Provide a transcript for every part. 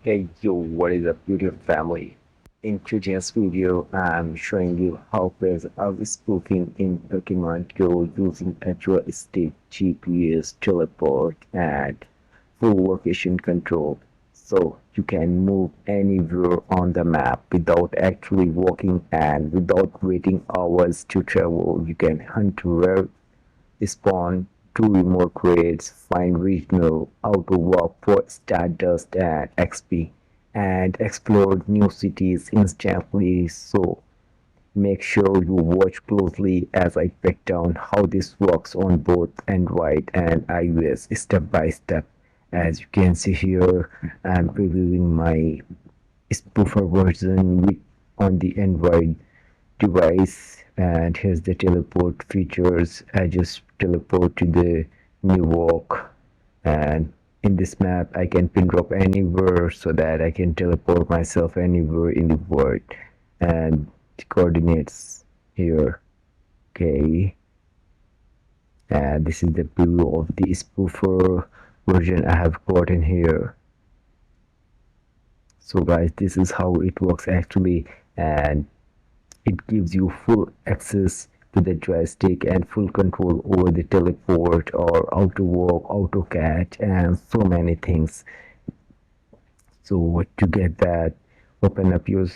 Hey yo, what is up YouTube family? In today's video, I'm showing you how players are spoofing in Pokemon Go using a joystick, GPS, teleport, and full location control. So you can move anywhere on the map without actually walking and without waiting hours to travel. You can hunt rare spawn two remote raids, find regional AUTOWALK for Stardust and XP, and explore new cities instantly. So make sure you watch closely as I break down how this works on both Android and iOS step by step. As you can see here, I'm previewing my Spoofer version on the Android device, and here's the teleport features. I just teleport to the new walk, and in this map I can pin drop anywhere so that I can teleport myself anywhere in the world. And the coordinates here. Okay, and this is the preview of the spoofer version I have gotten here. So guys, this is how it works actually, and it gives you full access to the joystick and full control over the teleport or auto walk, auto catch, and so many things. So to get that, open up your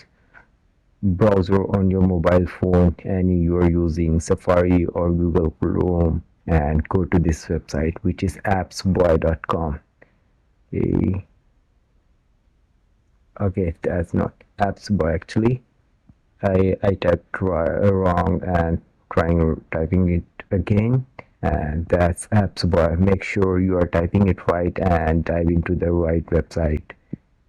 browser on your mobile phone and you are using Safari or Google Chrome, and go to this website, which is appsboy.com. Okay, okay, that's not appsboy actually. I typed wrong and trying typing it again, and that's apps bar. Make sure you are typing it right and dive into the right website.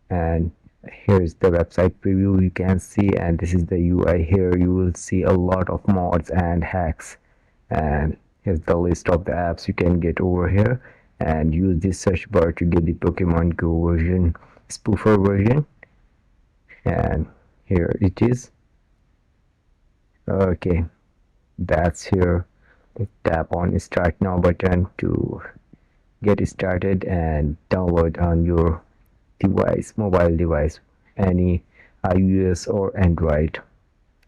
And here's the website preview you can see, and this is the UI. Here you will see a lot of mods and hacks, and here's the list of the apps you can get over here, and use this search bar to get the Pokemon Go version, spoofer version, and here it is. Okay, that's here. Tap on start now button to get started and download on your device, mobile device, any iOS or Android.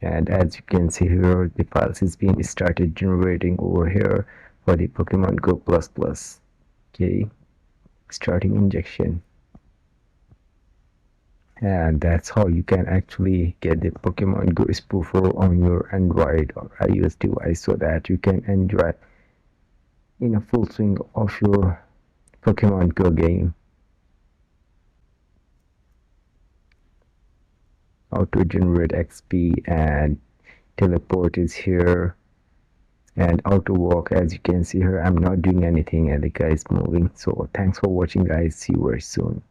And as you can see here, the files is being started generating over here for the Pokemon Go Plus Plus. Okay, starting injection. And that's how you can actually get the Pokemon Go spoofer on your Android or iOS device so that you can enjoy in a full swing of your Pokemon Go game. Auto generate XP and teleport is here, and auto walk, as you can see here, I'm not doing anything and the guy is moving. So thanks for watching guys, see you very soon.